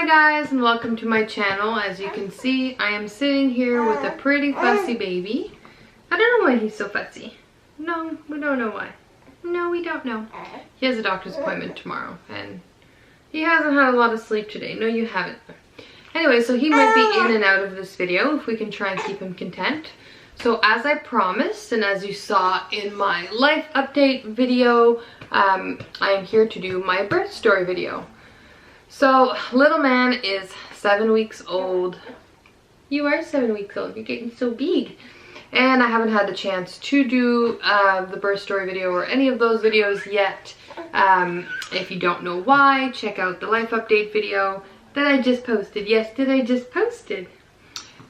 guys, and welcome to my channel. As you can see, I am sitting here with a pretty fussy baby. I don't know why he's so fussy. No, we don't know why. No, we don't know. He has a doctor's appointment tomorrow and he hasn't had a lot of sleep today. No, you haven't. Anyway, so he might be in and out of this video if we can try and keep him content. So as I promised, and as you saw in my life update video, I am here to do my birth story video. So little man is 7 weeks old. You are 7 weeks old, you're getting so big. And I haven't had the chance to do the birth story video or any of those videos yet. If you don't know why, check out the life update video that I just posted. Yes, that I just posted.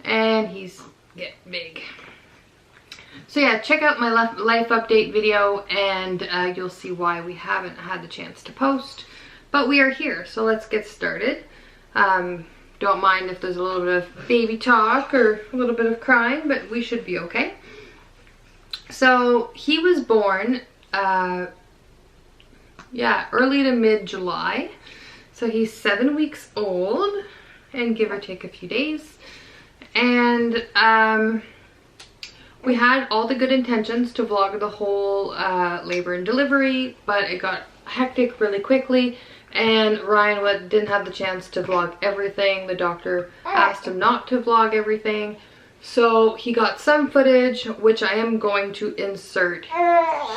And he's getting big. So yeah, check out my life update video and you'll see why we haven't had the chance to post. But we are here, so let's get started. Don't mind if there's a little bit of baby talk or a little bit of crying, but we should be okay. So he was born, early to mid-July. So he's 7 weeks old, and give or take a few days. And we had all the good intentions to vlog the whole labor and delivery, but it got hectic really quickly. And Ryan didn't have the chance to vlog everything. The doctor asked him not to vlog everything. So he got some footage, which I am going to insert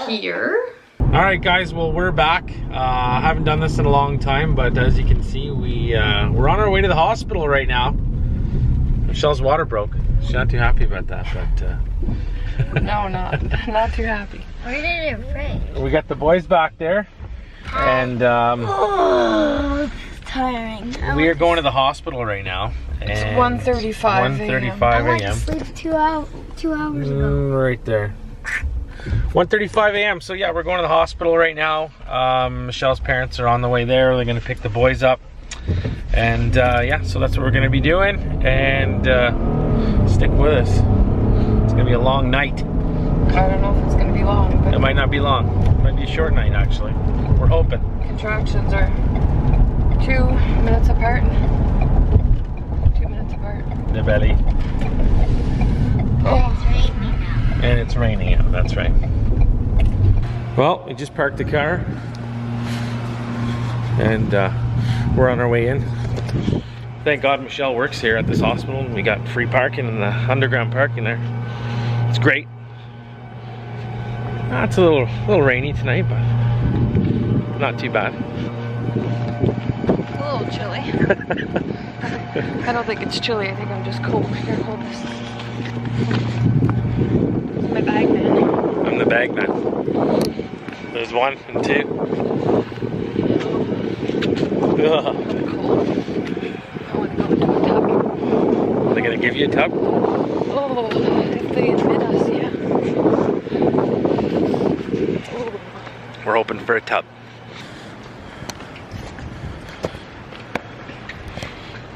here. Alright guys, well we're back. I haven't done this in a long time, but as you can see, we're on our way to the hospital right now. Michelle's water broke. She's not too happy about that, but... No, not too happy. Where did it break? We got the boys back there. And oh, it's tiring. we are going to the hospital right now. It's 1:35 a.m. I went to sleep 2 hours ago. Right there. 1:35 a.m. So yeah, we're going to the hospital right now. Michelle's parents are on the way there. They're going to pick the boys up. And yeah, so that's what we're going to be doing. And stick with us. It's going to be a long night. I don't know if it's going to be long, but... It might not be long. It might be a short night, actually. We're hoping. Contractions are 2 minutes apart. 2 minutes apart. The belly. Oh. It's raining now. And it's raining out, that's right. Well, we just parked the car. And we're on our way in. Thank God Michelle works here at this hospital. We got free parking in the underground parking there. It's great. It's a little rainy tonight, but not too bad. It's a little chilly. I don't think it's chilly. I think I'm just cold. Here, hold this. It's my bag man. I'm the bag man. There's 1 and 2. Cold. I want to go into a tub. Are they gonna give you a tub? Oh, if they admit us, yeah. We're hoping for a tub.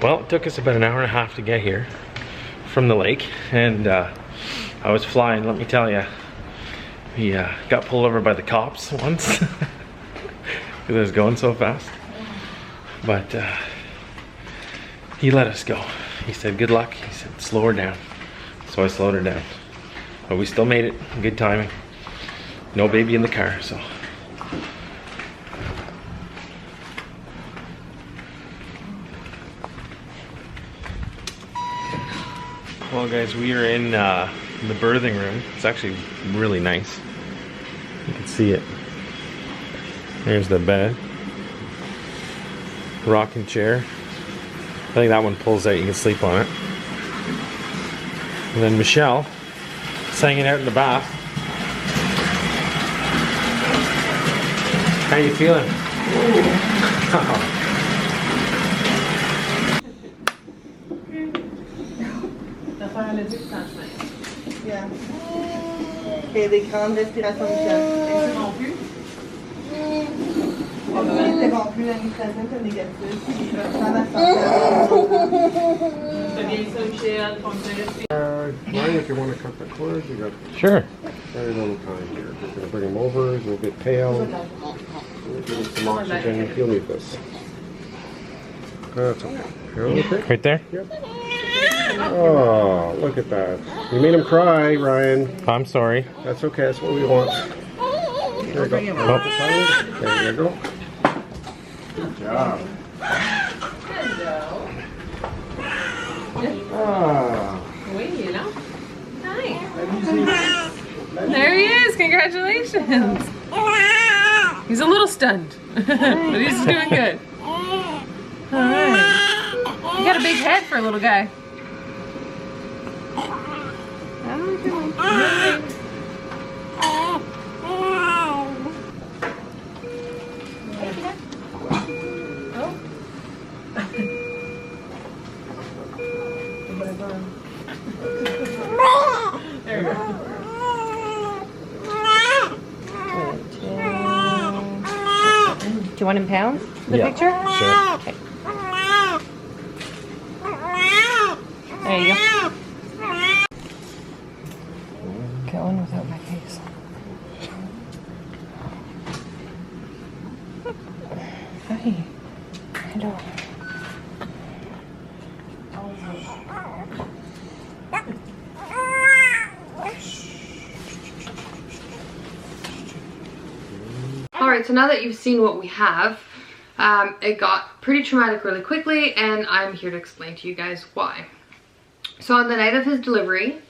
Well, it took us about an hour and a half to get here from the lake, and I was flying, let me tell you. We got pulled over by the cops once because it was going so fast. But he let us go. He said, good luck. He said, slow her down. So I slowed her down. But we still made it. Good timing. No baby in the car, so. Well guys, we are in the birthing room. It's actually really nice. You can see it. There's the bed. Rocking chair. I think that one pulls out, you can sleep on it. And then Michelle is hanging out in the bath. How are you feeling? Yeah. Et des grandes respirations Michel. Non plus. C'était non plus la respiration comme négative. Ryan, if you want to cut the cord, you got Sure. very little time here. Just gonna bring him over. He'll get pale. We'll give him some oxygen. He'll need this. That's okay. You're okay? Right there? Yep. Oh, look at that. You made him cry, Ryan. I'm sorry. That's okay. That's what we want. There you go. Oh. There you go. Good job. Ah. There he is, congratulations. He's a little stunned, but he's doing good. All right. You got a big head for a little guy. There you go. Do you want in pounds? The Yeah, picture? sure. Okay. There you go. Going without my face. Hi. Hello. Alright, so now that you've seen what we have, it got pretty traumatic really quickly, and I'm here to explain to you guys why. So on the night of his delivery,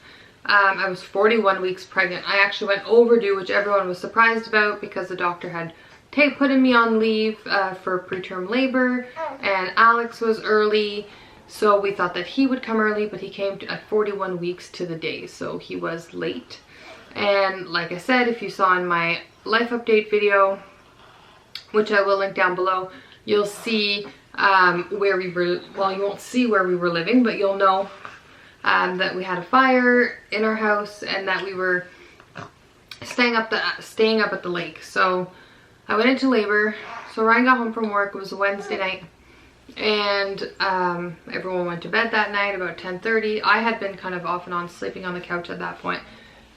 I was 41 weeks pregnant. I actually went overdue, which everyone was surprised about because the doctor had putting me on leave for preterm labor, and Alex was early, so we thought that he would come early, but he came at 41 weeks to the day, so he was late. And like I said, if you saw in my life update video, which I will link down below, you'll see where we were, well, you won't see where we were living, but you'll know that we had a fire in our house and that we were staying up at the lake. So I went into labor. So Ryan got home from work. It was a Wednesday night, and everyone went to bed that night about 10:30. I had been kind of off and on sleeping on the couch at that point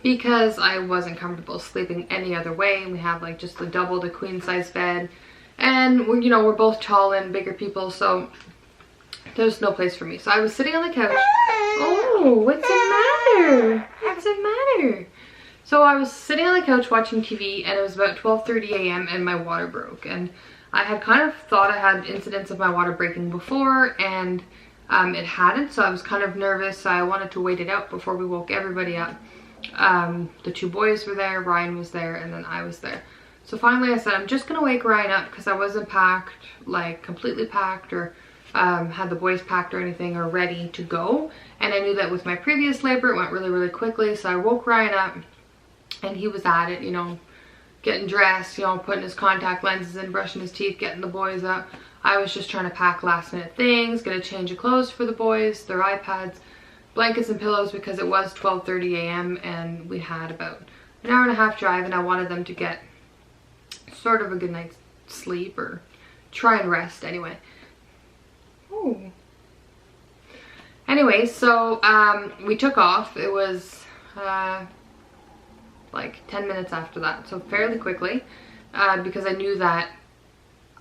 because I wasn't comfortable sleeping any other way. We have like just the queen size bed, and we're, you know, we're both tall and bigger people, so there's no place for me. So I was sitting on the couch. Oh, what's the matter? What's the matter? So I was sitting on the couch watching TV, and it was about 12:30 a.m. and my water broke. And I had kind of thought I had incidents of my water breaking before, and it hadn't, so I was kind of nervous. So I wanted to wait it out before we woke everybody up. The two boys were there, Ryan was there, and then I was there. So finally I said, I'm just gonna wake Ryan up because I wasn't packed, like completely packed, or had the boys packed or anything, or ready to go. And I knew that with my previous labor it went really quickly, so I woke Ryan up and he was at it, you know, getting dressed, you know, putting his contact lenses in, brushing his teeth, getting the boys up. I was just trying to pack last minute things, get a change of clothes for the boys, their iPads, blankets and pillows, because it was 12:30 a.m. and we had about an hour and a half drive, and I wanted them to get sort of a good night's sleep, or try and rest anyway. Ooh. Anyway, so we took off. It was like 10 minutes after that, so fairly quickly, because I knew that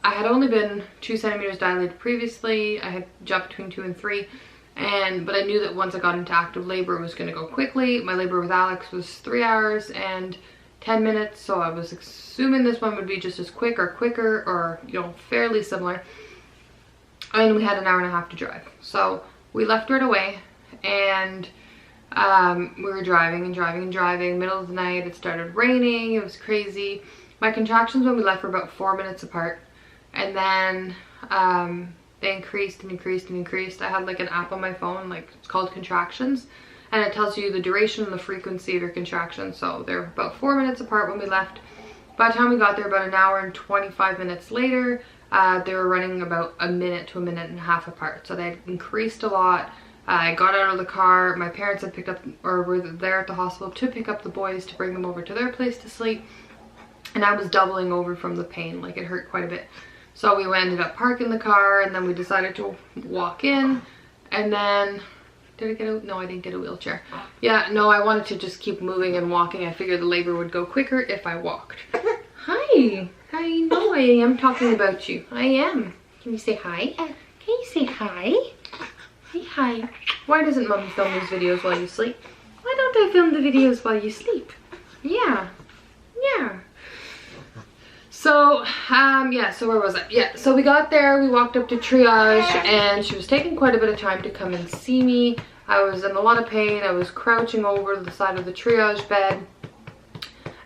I had only been 2 centimeters dilated previously. I had jumped between 2 and 3, but I knew that once I got into active labor it was going to go quickly. My labor with Alex was 3 hours and 10 minutes, so I was assuming this one would be just as quick or quicker, or, you know, fairly similar. And we had an hour and a half to drive, so we left right away, and we were driving, middle of the night. It started raining. It was crazy. My contractions when we left were about 4 minutes apart, and then they increased and increased. I had like an app on my phone, like it's called Contractions, and it tells you the duration and the frequency of your contractions. So they're about 4 minutes apart when we left. By the time we got there, about an hour and 25 minutes later, they were running about a minute to a minute and a half apart. So they had increased a lot. I got out of the car. My parents had picked up, or were there at the hospital to pick up the boys to bring them over to their place to sleep. And I was doubling over from the pain, like it hurt quite a bit. So we ended up parking the car, and then we decided to walk in. And then, did I get a, no, I didn't get a wheelchair. Yeah, no, I wanted to just keep moving and walking. I figured the labor would go quicker if I walked. Hi, I know I am talking about you. I am. Can you say hi? Can Hey, say hi. Say hi. Why doesn't Mommy film these videos while you sleep? Why don't I film the videos while you sleep? Yeah. Yeah. So, yeah, so where was I? Yeah, so we got there, we walked up to triage, and she was taking quite a bit of time to come and see me. I was in a lot of pain. I was crouching over the side of the triage bed,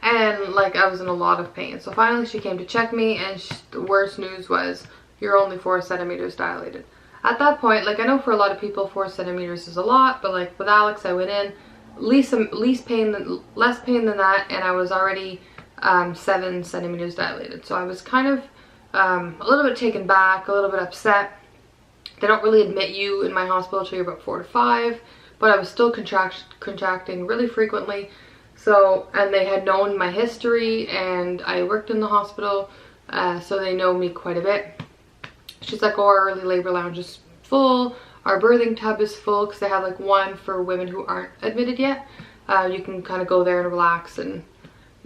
and like I was in a lot of pain. So finally she came to check me, and the worst news was, you're only 4 centimeters dilated. At that point, like I know for a lot of people 4 centimeters is a lot, but like with Alex I went in, less pain than that, and I was already 7 centimeters dilated. So I was kind of a little bit taken back, a little bit upset. They don't really admit you in my hospital till you're about 4 to 5, but I was still contracting really frequently. So, and they had known my history, and I worked in the hospital, so they know me quite a bit. She's like, oh, our early labor lounge is full, our birthing tub is full, because they have like one for women who aren't admitted yet. You can kind of go there and relax and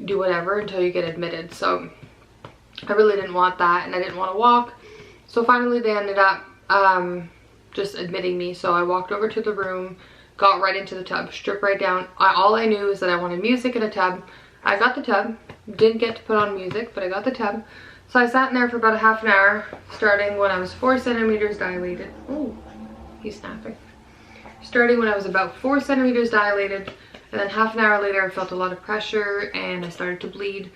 do whatever until you get admitted. So I really didn't want that, and I didn't want to walk. So finally they ended up just admitting me. So I walked over to the room, got right into the tub, stripped right down. All I knew is that I wanted music in a tub. I got the tub, didn't get to put on music, but I got the tub. So I sat in there for about a half an hour, starting when I was 4 centimeters dilated. Oh, he's snapping. Starting when I was about 4 centimeters dilated, and then half an hour later I felt a lot of pressure and I started to bleed.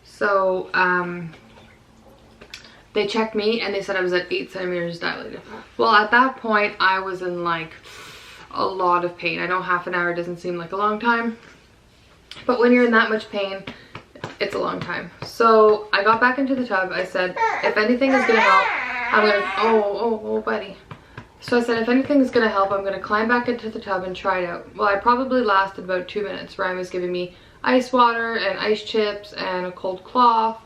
So they checked me and they said I was at 8 centimeters dilated. Well, at that point I was in like a lot of pain. I know half an hour doesn't seem like a long time, but when you're in that much pain, it's a long time. So I got back into the tub. I said, if anything is gonna help, I'm gonna, oh buddy. So I said, if anything is gonna help, I'm gonna climb back into the tub and try it out. Well, I probably lasted about 2 minutes. Ryan was giving me ice water and ice chips and a cold cloth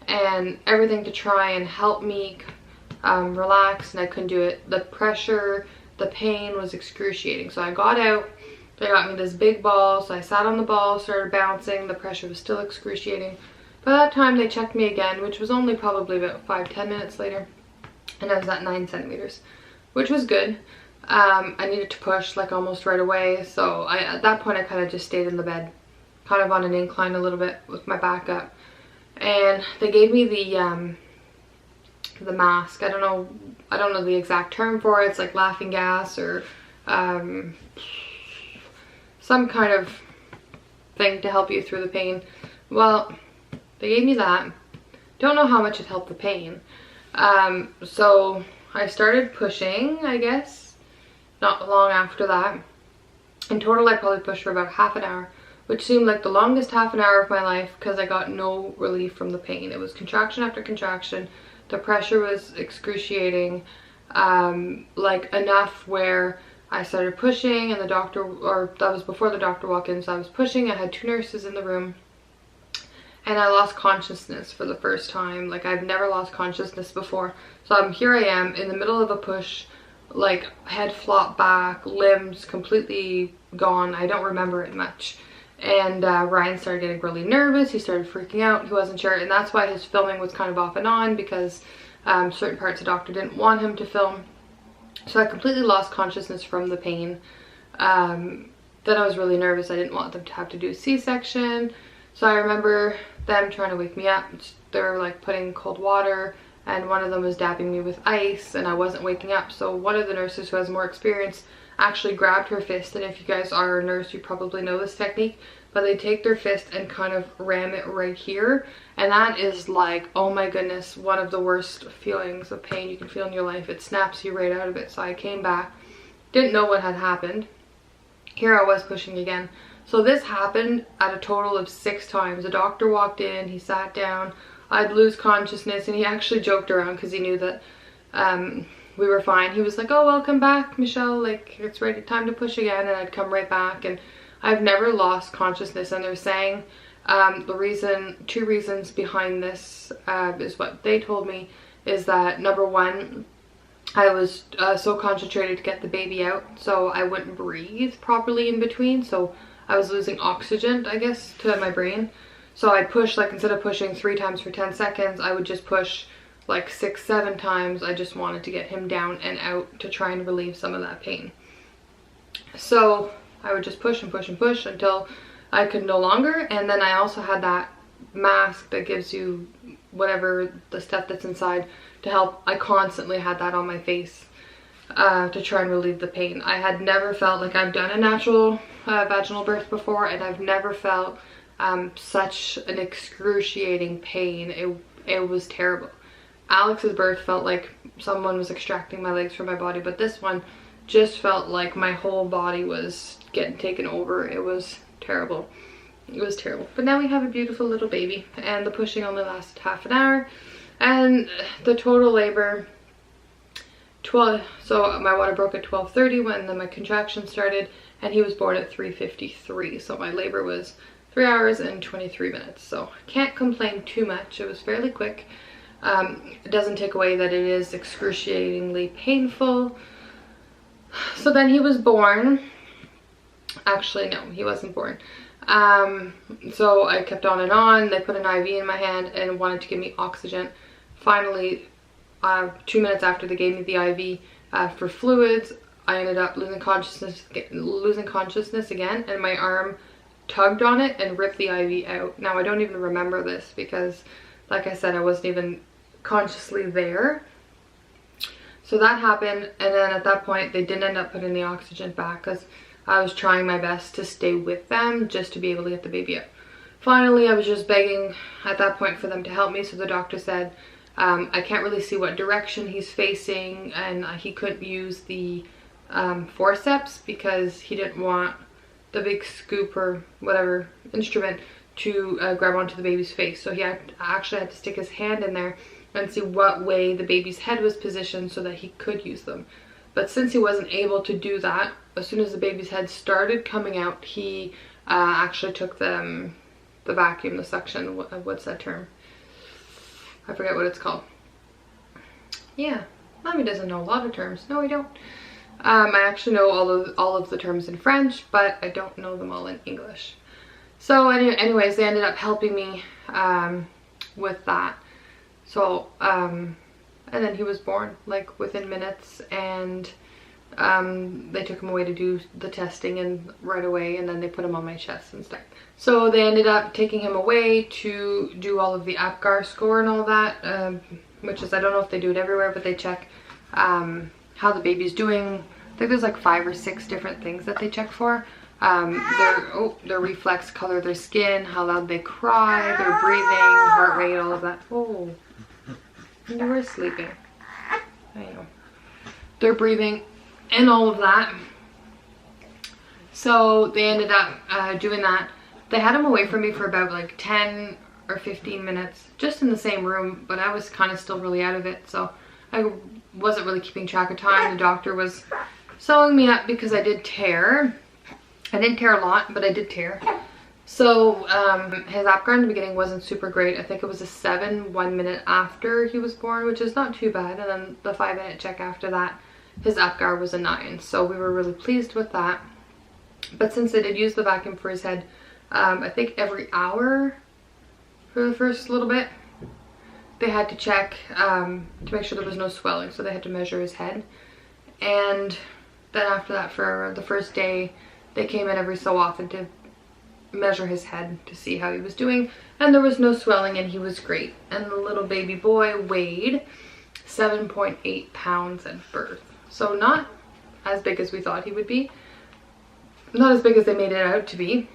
and everything to try and help me relax, and I couldn't do it. The pressure, the pain was excruciating. So I got out, they got me this big ball, so I sat on the ball, started bouncing. The pressure was still excruciating. By that time they checked me again, which was only probably about 5-10 minutes later, and I was at 9 centimeters, which was good. I needed to push like almost right away, so at that point I kind of just stayed in the bed, kind of on an incline a little bit with my back up. And they gave me the mask. I don't know the exact term for it. It's like laughing gas or some kind of thing to help you through the pain. Well, they gave me that. Don't know how much it helped the pain. So I started pushing, I guess, not long after that. In total I probably pushed for about half an hour, which seemed like the longest half an hour of my life because I got no relief from the pain. It was contraction after contraction. The pressure was excruciating, like enough where I started pushing and the doctor, or that was before the doctor walked in, so I was pushing. I had 2 nurses in the room and I lost consciousness for the first time. Like I've never lost consciousness before. So here I am in the middle of a push, like head flopped back, limbs completely gone. I don't remember it much. And Ryan started getting really nervous. He started freaking out. He wasn't sure, and that's why his filming was kind of off and on, because certain parts the doctor didn't want him to film. So I completely lost consciousness from the pain. Then I was really nervous. I didn't want them to have to do a C-section. So I remember them trying to wake me up. They were like putting cold water, and one of them was dabbing me with ice, and I wasn't waking up. So one of the nurses who has more experience actually grabbed her fist, and if you guys are a nurse you probably know this technique, but they take their fist and kind of ram it right here, and that is like, oh my goodness, one of the worst feelings of pain you can feel in your life. It snaps you right out of it. So I came back, didn't know what had happened. Here I was pushing again. So this happened at a total of 6 times. The doctor walked in, he sat down, I'd lose consciousness, and he actually joked around because he knew that we were fine. He was like, oh, welcome back, Michelle, like it's ready, time to push again. And I'd come right back, and I've never lost consciousness. And they're saying two reasons behind this is what they told me, is that number one, I was so concentrated to get the baby out, so I wouldn't breathe properly in between, so I was losing oxygen, I guess, to my brain. So I'd push, like instead of pushing 3 times for 10 seconds, I would just push like 6-7 times. I just wanted to get him down and out to try and relieve some of that pain. So I would just push and push and push until I could no longer. And then I also had that mask that gives you whatever the stuff that's inside to help. I constantly had that on my face to try and relieve the pain. I had never felt like, I've done a natural vaginal birth before, and I've never felt such an excruciating pain. It was terrible. Alex's birth felt like someone was extracting my legs from my body, but this one just felt like my whole body was getting taken over. It was terrible. It was terrible. But now we have a beautiful little baby, and the pushing only lasted half an hour, and the total labor 12. So my water broke at 12:30 when then my contraction started, and he was born at 3:53. So my labor was 3 hours and 23 minutes. So I can't complain too much. It was fairly quick. It doesn't take away that it is excruciatingly painful. So then he was born. Actually, no, he wasn't born. So I kept on and on. They put an IV in my hand and wanted to give me oxygen. Finally, 2 minutes after they gave me the IV for fluids, I ended up losing consciousness again, and my arm tugged on it and ripped the IV out. Now I don't even remember this because, like I said, I wasn't even consciously there. So that happened, and then at that point they didn't end up putting the oxygen back because I was trying my best to stay with them just to be able to get the baby out. Finally, I was just begging at that point for them to help me. So the doctor said, I can't really see what direction he's facing, and he couldn't use the forceps because he didn't want the big scoop or whatever instrument to grab onto the baby's face. So he actually had to stick his hand in there and see what way the baby's head was positioned so that he could use them. But since he wasn't able to do that, as soon as the baby's head started coming out, he actually took the vacuum, the suction. What's that term? I forget what it's called. Yeah, Mommy doesn't know a lot of terms. No, I don't. I actually know all of the terms in French, but I don't know them all in English. So anyways, they ended up helping me with that. So, and then he was born like within minutes, and they took him away to do the testing and right away, and then they put him on my chest and stuff. So they ended up taking him away to do all of the APGAR score and all that, which is, I don't know if they do it everywhere, but they check how the baby's doing. I think there's like 5 or 6 different things that they check for. Their reflex color, their skin, how loud they cry, their breathing, heart rate, all of that. Oh, you were sleeping. I know. Their breathing and all of that. So they ended up doing that. They had him away from me for about like 10 or 15 minutes, just in the same room, but I was kind of still really out of it, so I wasn't really keeping track of time. The doctor was sewing me up because I did tear. I didn't tear a lot, but I did tear. So his APGAR in the beginning wasn't super great. I think it was a 7 1 minute after he was born, which is not too bad. And then the 5-minute check after that, his APGAR was a 9. So we were really pleased with that. But since they did use the vacuum for his head, I think every hour for the first little bit, they had to check to make sure there was no swelling. So they had to measure his head. And then after that, for the first day, they came in every so often to measure his head to see how he was doing, and there was no swelling, and he was great. And the little baby boy weighed 7.8 pounds at birth, so not as big as we thought he would be, not as big as they made it out to be.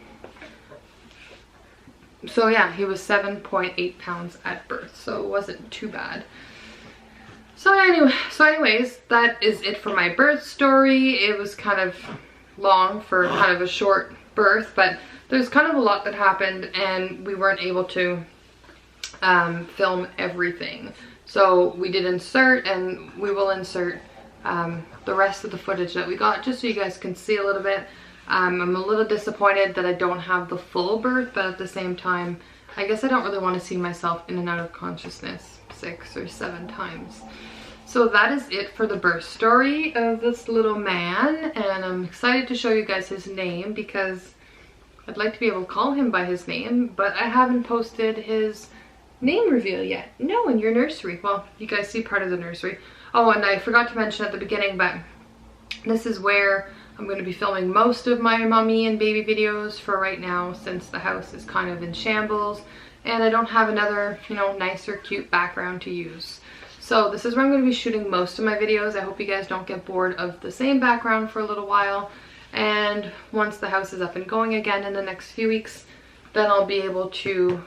So yeah, he was 7.8 pounds at birth, so it wasn't too bad. So anyways, that is it for my birth story. It was kind of long for kind of a short birth, but there's kind of a lot that happened, and we weren't able to film everything. So we did insert, and we will insert the rest of the footage that we got, just so you guys can see a little bit. I'm a little disappointed that I don't have the full birth, but at the same time, I guess I don't really want to see myself in and out of consciousness 6 or 7 times. So that is it for the birth story of this little man, and I'm excited to show you guys his name because I'd like to be able to call him by his name, but I haven't posted his name reveal yet. No, in your nursery. Well, you guys see part of the nursery. Oh, and I forgot to mention at the beginning, but this is where I'm going to be filming most of my mommy and baby videos for right now, since the house is kind of in shambles and I don't have another, you know, nice or cute background to use. So this is where I'm going to be shooting most of my videos. I hope you guys don't get bored of the same background for a little while. And once the house is up and going again in the next few weeks, then I'll be able to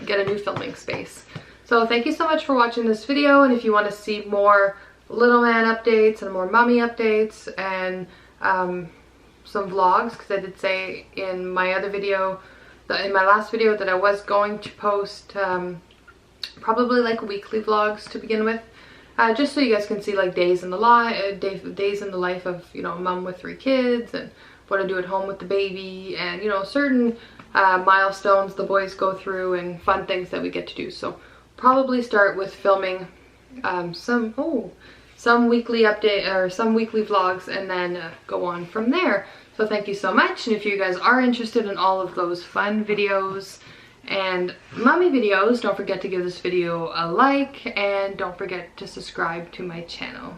get a new filming space. So thank you so much for watching this video, and if you want to see more little man updates and more mommy updates and some vlogs, because I did say in my other video, in my last video, that I was going to post probably like weekly vlogs to begin with, just so you guys can see like days in the life of, you know, a mom with 3 kids, and what I do at home with the baby, and, you know, certain milestones the boys go through and fun things that we get to do. So probably start with filming some weekly update or some weekly vlogs, and then go on from there. So thank you so much, and if you guys are interested in all of those fun videos and mommy videos, don't forget to give this video a like, and don't forget to subscribe to my channel.